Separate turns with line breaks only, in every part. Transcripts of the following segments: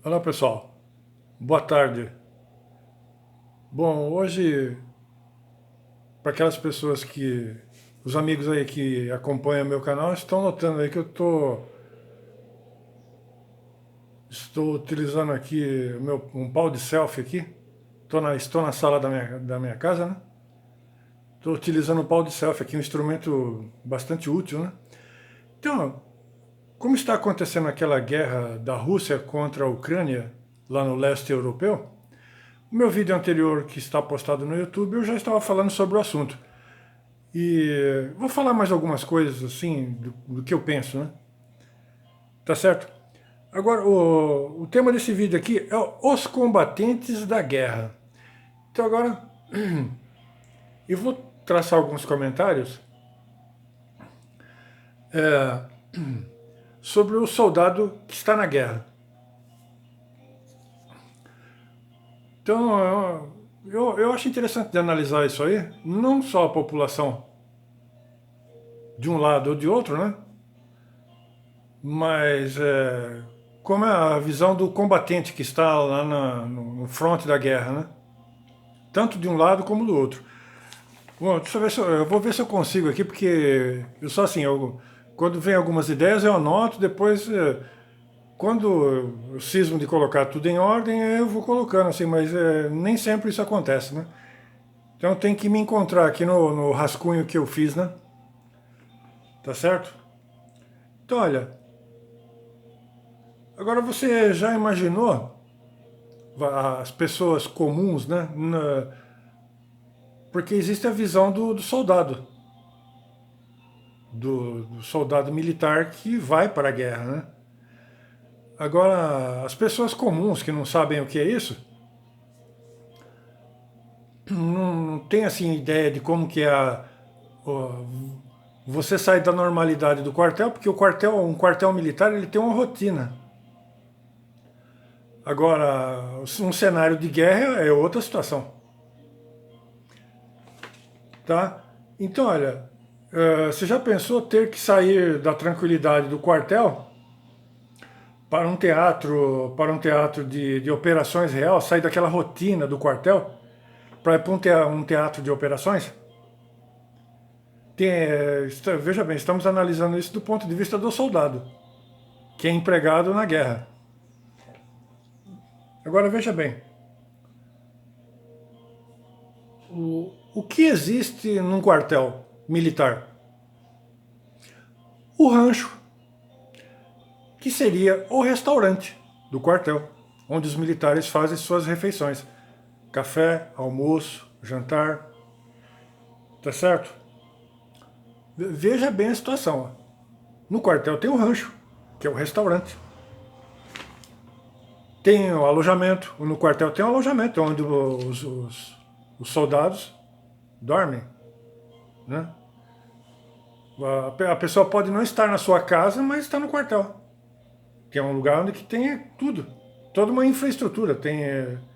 Olá pessoal, boa tarde. Bom, hoje, para aquelas pessoas os amigos aí que acompanham meu canal, estão notando aí que estou utilizando aqui um pau de selfie aqui. Estou na sala da minha casa, né? Estou utilizando um pau de selfie aqui, um instrumento bastante útil, né? Então, como está acontecendo aquela guerra da Rússia contra a Ucrânia, lá no leste europeu, no meu vídeo anterior que está postado no YouTube, eu já estava falando sobre o assunto. E vou falar mais algumas coisas assim do que eu penso, né? Tá certo? Agora, o tema desse vídeo aqui é os combatentes da guerra. Então agora eu vou traçar alguns comentários sobre o soldado que está na guerra. Então eu acho interessante de analisar isso aí, não só a população de um lado ou de outro, né? Mas como é a visão do combatente que está lá no fronte da guerra, né? Tanto de um lado como do outro. Bom, deixa eu ver se eu vou ver se eu consigo aqui, porque eu sou assim, quando vem algumas ideias eu anoto, depois quando eu cismo de colocar tudo em ordem, eu vou colocando assim, mas nem sempre isso acontece, né? Então tem que me encontrar aqui no rascunho que eu fiz, né? Tá certo? Então olha, agora você já imaginou as pessoas comuns, né? Porque existe a visão do soldado, do soldado militar que vai para a guerra, né? Agora, as pessoas comuns que não sabem o que é isso, não tem assim ideia de como que é você sair da normalidade do quartel, porque um quartel militar, ele tem uma rotina. Agora, um cenário de guerra é outra situação, tá? Então, olha, você já pensou ter que sair da tranquilidade do quartel para um teatro de operações real, sair daquela rotina do quartel para ir para um teatro de operações? Veja bem, estamos analisando isso do ponto de vista do soldado, que é empregado na guerra. Agora veja bem, o que existe num quartel militar? O rancho, que seria o restaurante do quartel, onde os militares fazem suas refeições. Café, almoço, jantar, tá certo? Veja bem a situação. No quartel tem o rancho, que é o restaurante. Tem o alojamento, no quartel tem o alojamento, onde os soldados dormem, né? A pessoa pode não estar na sua casa, mas está no quartel, que é um lugar onde que tem tudo, toda uma infraestrutura. Tem,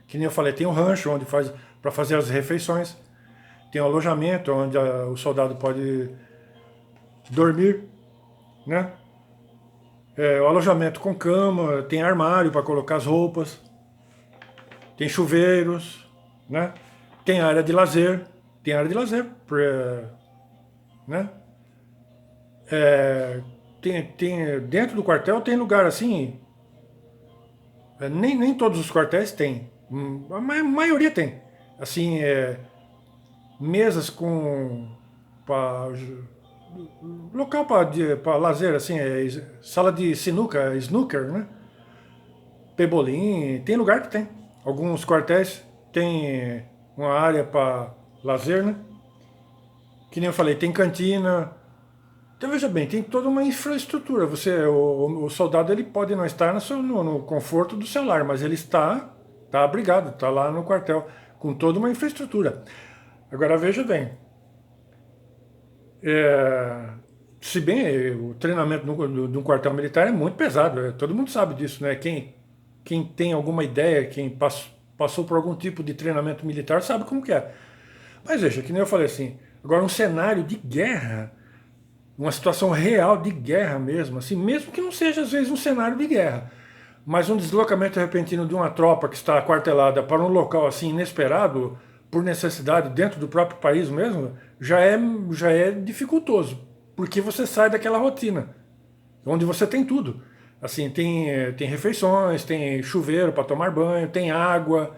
que nem eu falei, tem o rancho onde faz para fazer as refeições, tem o alojamento onde o soldado pode dormir, né? O alojamento com cama, tem armário para colocar as roupas, tem chuveiros, né? Tem área de lazer, né? Dentro do quartel tem lugar assim, nem todos os quartéis têm, a maioria tem, assim, mesas com local para lazer, assim, sala de sinuca, snooker, né? Pebolim, tem lugar que tem. Alguns quartéis tem uma área para lazer, né? Que nem eu falei, tem cantina. Então veja bem, tem toda uma infraestrutura. O soldado ele pode não estar no conforto do seu lar, mas ele está abrigado, está lá no quartel, com toda uma infraestrutura. Agora veja bem, se bem o treinamento de um quartel militar é muito pesado, todo mundo sabe disso, né? Quem tem alguma ideia, quem passou por algum tipo de treinamento militar sabe como que é. Mas veja, que nem eu falei assim, agora um cenário de guerra, uma situação real de guerra mesmo, assim, mesmo que não seja às vezes um cenário de guerra, Mas um deslocamento repentino de uma tropa que está aquartelada para um local assim inesperado, por necessidade dentro do próprio país mesmo, já é dificultoso, porque você sai daquela rotina, onde você tem tudo. Assim, tem refeições, tem chuveiro para tomar banho, tem água,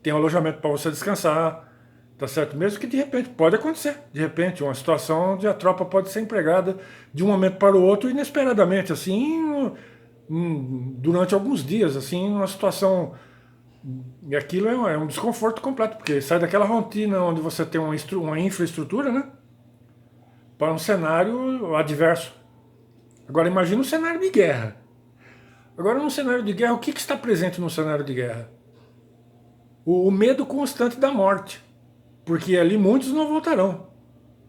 tem alojamento para você descansar, tá certo? Mesmo que de repente, pode acontecer, de repente, uma situação onde a tropa pode ser empregada de um momento para o outro, inesperadamente, assim, durante alguns dias, assim, numa situação. E aquilo é um desconforto completo, porque sai daquela rotina onde você tem uma infraestrutura, né? Para um cenário adverso. Agora imagina um cenário de guerra. Agora, num cenário de guerra, o que está presente no cenário de guerra? O medo constante da morte. Porque ali muitos não voltarão.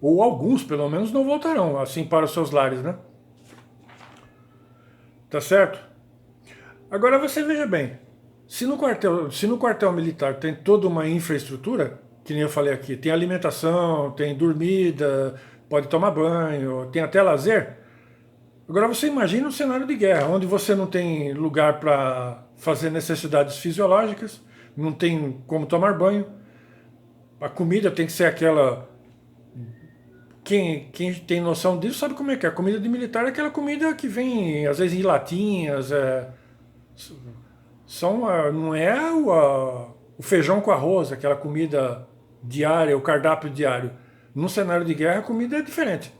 Ou alguns, pelo menos, não voltarão, assim, para os seus lares, né? Tá certo? Agora você veja bem, se no quartel militar tem toda uma infraestrutura, que nem eu falei aqui, tem alimentação, tem dormida, pode tomar banho, tem até lazer. Agora você imagina um cenário de guerra, onde você não tem lugar para fazer necessidades fisiológicas, não tem como tomar banho, a comida tem que ser aquela. Quem tem noção disso sabe como é que é. A comida de militar é aquela comida que vem, às vezes, em latinhas, não é o feijão com arroz, aquela comida diária, o cardápio diário. Num cenário de guerra, a comida é diferente.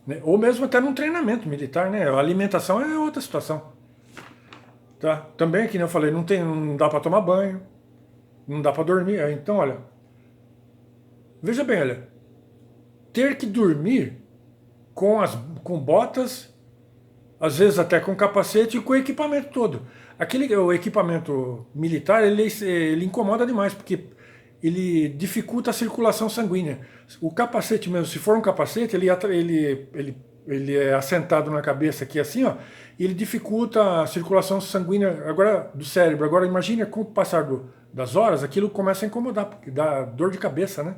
Né? Ou mesmo até num treinamento militar, né? A alimentação é outra situação. Tá? Também, que nem eu falei, não dá para tomar banho, não dá para dormir. Então, olha, veja bem, olha, ter que dormir com botas, às vezes até com capacete e com o equipamento todo. O equipamento militar, ele incomoda demais, porque ele dificulta a circulação sanguínea. O capacete mesmo, se for um capacete, ele é assentado na cabeça aqui assim, ó, e ele dificulta a circulação sanguínea agora do cérebro. Agora imagine, com o passar das horas, aquilo começa a incomodar, porque dá dor de cabeça, né?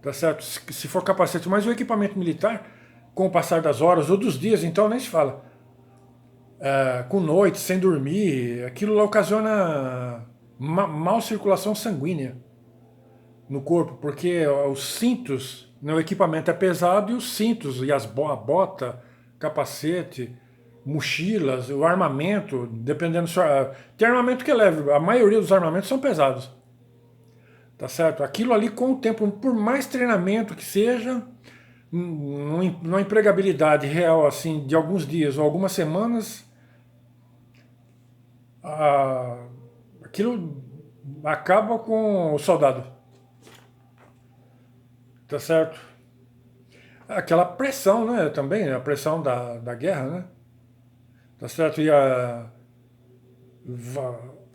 Tá certo? Se for capacete, mas o equipamento militar, com o passar das horas ou dos dias, então nem se fala. Com noite, sem dormir, aquilo lá ocasiona mal circulação sanguínea no corpo, porque os cintos, né, o equipamento é pesado e os cintos, e a bota, capacete, mochilas, o armamento, dependendo tem armamento que é leve, a maioria dos armamentos são pesados. Tá certo? Aquilo ali, com o tempo, por mais treinamento que seja, numa empregabilidade real assim de alguns dias ou algumas semanas, aquilo acaba com o soldado. Tá certo? Aquela pressão, né? Também, a pressão da guerra, né? Tá certo? E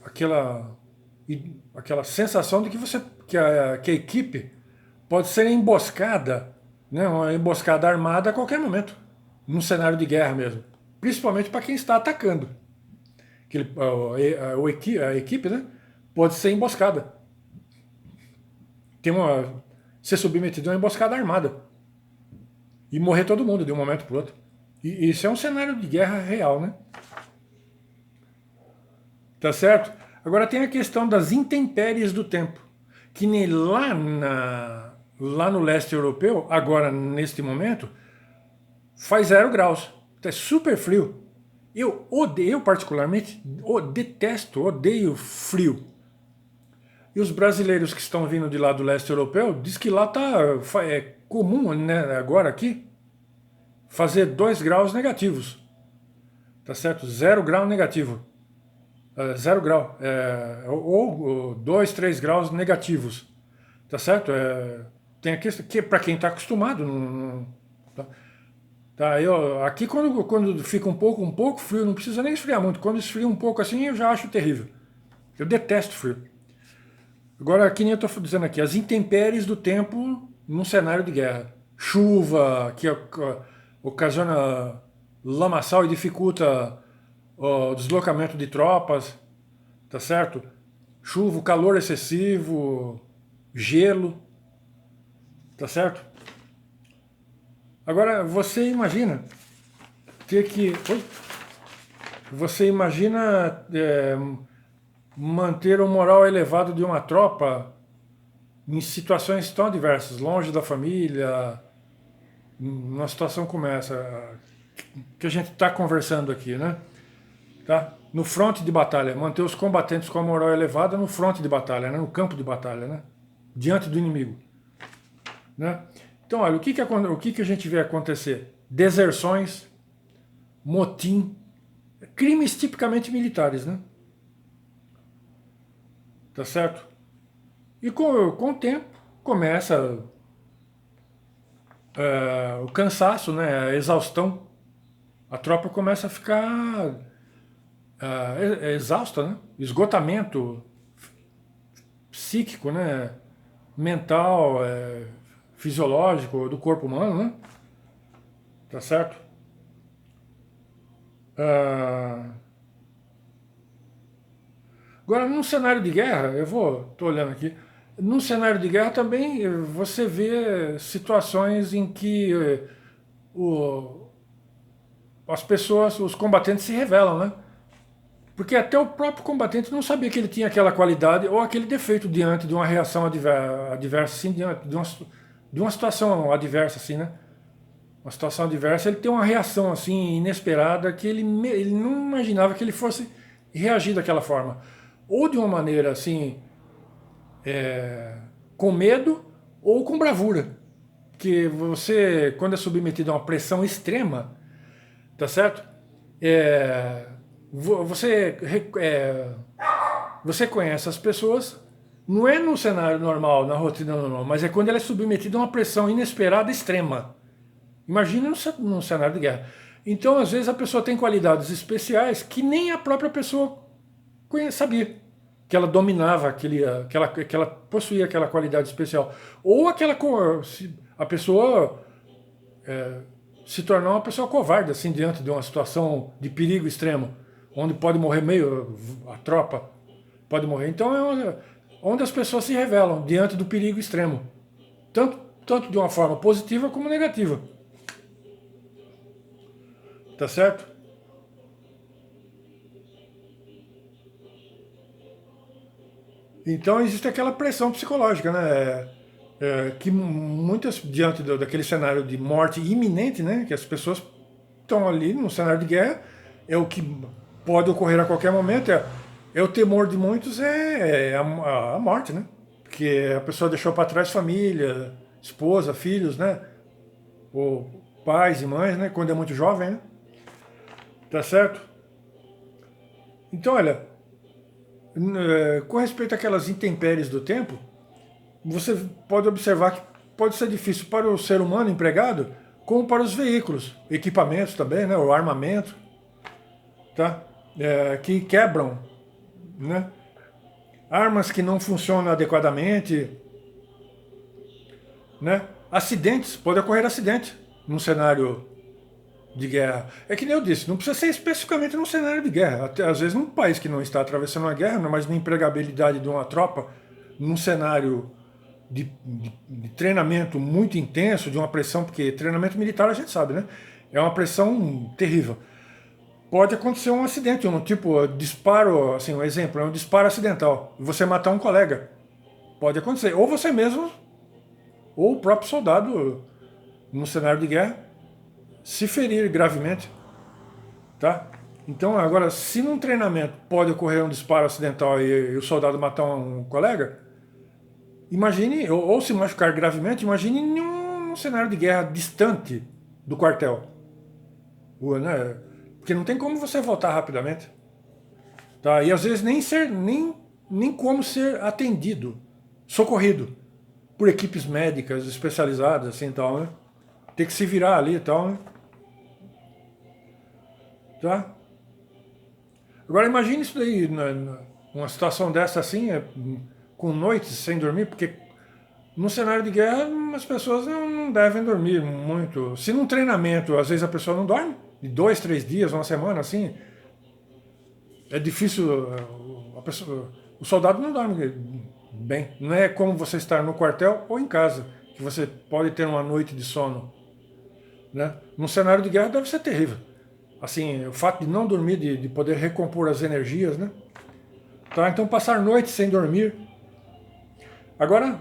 aquela, aquela sensação de que a equipe pode ser emboscada, né? Uma emboscada armada a qualquer momento, num cenário de guerra mesmo. Principalmente para quem está atacando. A equipe, né? Pode ser emboscada. Ser submetido a uma emboscada armada. E morrer todo mundo de um momento para o outro. E isso é um cenário de guerra real, né? Tá certo? Agora tem a questão das intempéries do tempo. Que nem lá no leste europeu, agora neste momento, faz 0 graus. É super frio. Eu particularmente odeio frio. E os brasileiros que estão vindo de lá do leste europeu, diz que lá é comum, né, agora aqui, fazer 2 graus negativos. Tá certo? 0 grau negativo. 0 grau. Ou 2, 3 graus negativos. Tá certo? Tem a questão que para quem está acostumado. Tá, aqui quando fica um pouco frio, não precisa nem esfriar muito. Quando esfria um pouco assim, eu já acho terrível. Eu detesto frio. Agora, que nem eu estou dizendo aqui, as intempéries do tempo num cenário de guerra. Chuva, que ocasiona lamaçal e dificulta o deslocamento de tropas, tá certo? Chuva, calor excessivo, gelo, tá certo? Agora, você imagina ter que... Oi? Você imagina manter o moral elevado de uma tropa em situações tão adversas, longe da família, numa situação como essa que a gente está conversando aqui, né? Tá? No fronte de batalha, manter os combatentes com a moral elevada no fronte de batalha, né? No campo de batalha, né? Diante do inimigo. Né? Então, olha, o que a gente vê acontecer? Deserções, motim, crimes tipicamente militares, né? Tá certo? E com o tempo começa o cansaço, né? A exaustão. A tropa começa a ficar exausta, né? Esgotamento psíquico, né? Mental, fisiológico do corpo humano, né? Tá certo? Agora, num cenário de guerra, tô olhando aqui, num cenário de guerra também você vê situações em que o, as pessoas, os combatentes se revelam, né? Porque até o próprio combatente não sabia que ele tinha aquela qualidade ou aquele defeito diante de uma reação adversa, assim, diante de uma situação adversa, assim, né? Uma situação adversa, ele tem uma reação assim inesperada que ele não imaginava que ele fosse reagir daquela forma. Ou de uma maneira assim, com medo ou com bravura. Porque você, quando é submetido a uma pressão extrema, tá certo? Você, você conhece as pessoas, não é no cenário normal, na rotina normal, mas é quando ela é submetida a uma pressão inesperada extrema. Imagina num cenário de guerra. Então, às vezes, a pessoa tem qualidades especiais que nem a própria pessoa sabia. Que ela dominava, que ela possuía aquela qualidade especial. Ou a pessoa se tornar uma pessoa covarde, assim, diante de uma situação de perigo extremo, onde pode morrer a tropa pode morrer. Então, onde as pessoas se revelam diante do perigo extremo. Tanto de uma forma positiva como negativa. Tá certo? Então existe aquela pressão psicológica, né? Que muitas, diante daquele cenário de morte iminente, né? Que as pessoas estão ali no cenário de guerra, é o que pode ocorrer a qualquer momento, é o temor de muitos a morte, né? Porque a pessoa deixou para trás família, esposa, filhos, né? Ou pais e mães, né? Quando é muito jovem, né? Tá certo? Então, olha, com respeito àquelas intempéries do tempo, você pode observar que pode ser difícil para o ser humano empregado, como para os veículos, equipamentos também, né, o armamento, tá? Que quebram, né? Armas que não funcionam adequadamente, né? Acidentes, pode ocorrer acidente num cenário de guerra. É que nem eu disse, não precisa ser especificamente num cenário de guerra. Até, às vezes num país que não está atravessando uma guerra, mas na empregabilidade de uma tropa, num cenário de treinamento muito intenso, de uma pressão, porque treinamento militar a gente sabe, né? É uma pressão terrível. Pode acontecer um acidente, um tipo disparo, assim, um exemplo, é um disparo acidental. Você matar um colega. Pode acontecer. Ou você mesmo, ou o próprio soldado, num cenário de guerra, se ferir gravemente, tá? Então, agora, se num treinamento pode ocorrer um disparo acidental e o soldado matar um colega, imagine, ou se machucar gravemente, imagine em um cenário de guerra distante do quartel. Né? Porque não tem como você voltar rapidamente. Tá? E às vezes nem como ser atendido, socorrido por equipes médicas especializadas, assim, tal, né? Tem que se virar ali e tal, né? Tá? Agora imagine isso daí, numa situação dessa assim, com noites sem dormir, porque no cenário de guerra as pessoas não devem dormir muito. Se num treinamento, às vezes a pessoa não dorme, de 2, 3 dias, uma semana, assim, é difícil, o soldado não dorme bem. Não é como você estar no quartel ou em casa, que você pode ter uma noite de sono. Né? Num cenário de guerra deve ser terrível. assim, o fato de não dormir, de poder recompor as energias, né? Tá? Então passar noites sem dormir. Agora,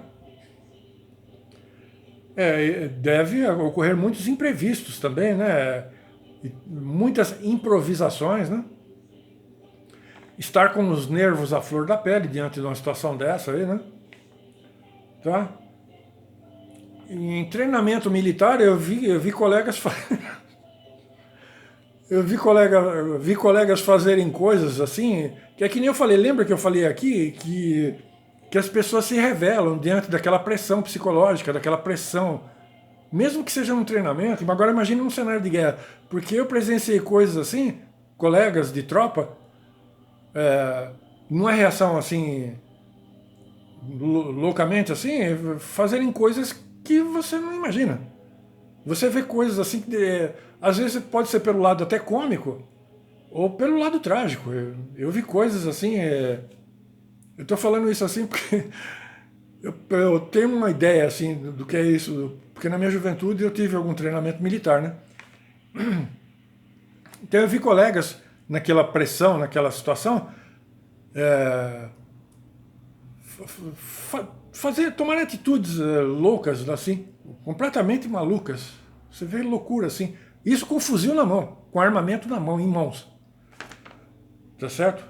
deve ocorrer muitos imprevistos também, né? E muitas improvisações, né? Estar com os nervos à flor da pele diante de uma situação dessa aí, né? Tá? Em treinamento militar eu vi colegas eu vi colegas fazerem coisas assim, que é que nem eu falei, lembra que eu falei aqui que as pessoas se revelam diante daquela pressão psicológica, daquela pressão, mesmo que seja num treinamento, mas agora imagine num cenário de guerra, porque eu presenciei coisas assim, colegas de tropa, numa reação assim, loucamente assim, fazerem coisas que você não imagina. Você vê coisas assim que às vezes pode ser pelo lado até cômico ou pelo lado trágico. Eu vi coisas assim. Eu estou falando isso assim porque eu tenho uma ideia assim do que é isso, porque na minha juventude eu tive algum treinamento militar, né? Então eu vi colegas naquela pressão, naquela situação, tomar atitudes loucas, assim, completamente malucas. Você vê loucura assim. Isso com fuzil na mão, com armamento na mão, em mãos. Tá certo?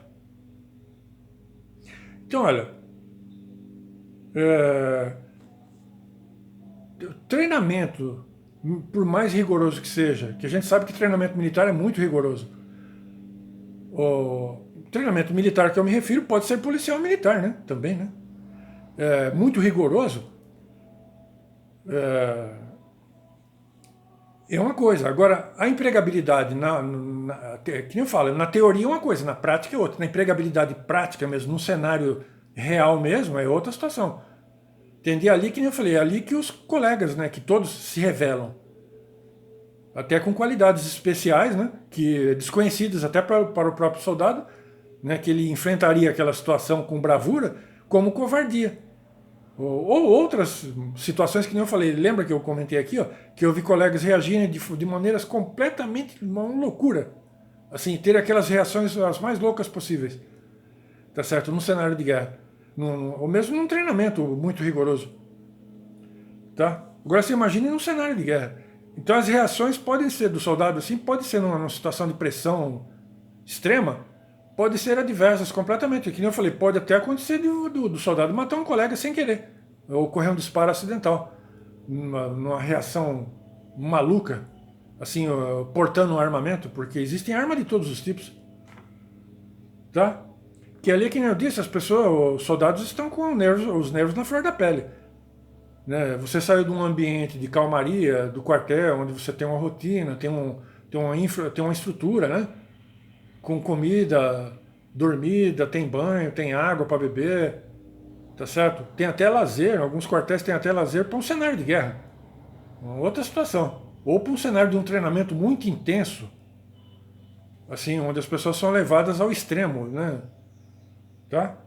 Então, olha, treinamento, por mais rigoroso que seja, que a gente sabe que treinamento militar é muito rigoroso. O treinamento militar que eu me refiro pode ser policial militar, né? Também, né? Muito rigoroso. É uma coisa. Agora, a empregabilidade, que nem eu falo, na teoria é uma coisa, na prática é outra. Na empregabilidade prática mesmo, num cenário real mesmo, é outra situação. Entendi ali, que nem eu falei, é ali que os colegas, né, que todos se revelam. Até com qualidades especiais, né, que desconhecidas até para o próprio soldado, né, que ele enfrentaria aquela situação com bravura, como covardia. Ou outras situações que nem eu falei. Lembra que eu comentei aqui, ó, que eu vi colegas reagirem de maneiras completamente uma loucura. Assim, ter aquelas reações as mais loucas possíveis. Tá certo? Num cenário de guerra. Ou mesmo num treinamento muito rigoroso. Tá? Agora você imagine num cenário de guerra. Então as reações podem ser do soldado assim, pode ser numa situação de pressão extrema, pode ser adversas completamente. Que nem eu falei, pode até acontecer do soldado matar um colega sem querer, ou ocorrer um disparo acidental, numa reação maluca, assim, portando um armamento, porque existem armas de todos os tipos. Tá? Que ali, que nem eu disse, as pessoas, os soldados estão com os nervos na flor da pele. Né? Você saiu de um ambiente de calmaria, do quartel, onde você tem uma rotina, tem uma estrutura, né? Com comida, dormida, tem banho, tem água para beber, tá certo? Tem até lazer, alguns quartéis têm até lazer para um cenário de guerra. Uma outra situação. Ou para um cenário de um treinamento muito intenso, assim, onde as pessoas são levadas ao extremo, né? Tá?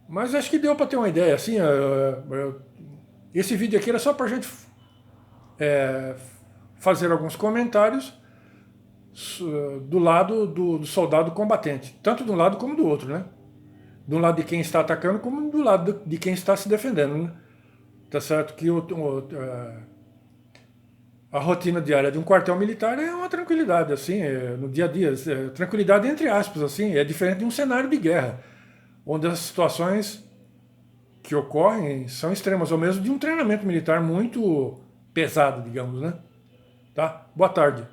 Mas acho que deu para ter uma ideia, assim, esse vídeo aqui era só para a gente fazer alguns comentários do lado do soldado combatente, tanto de um lado como do outro, né? Do lado de quem está atacando, como do lado de quem está se defendendo, né? Tá certo que a rotina diária de um quartel militar é uma tranquilidade, assim, no dia a dia, tranquilidade entre aspas, assim, é diferente de um cenário de guerra, onde as situações que ocorrem são extremas, ou mesmo de um treinamento militar muito pesado, digamos, né? Tá? Boa tarde.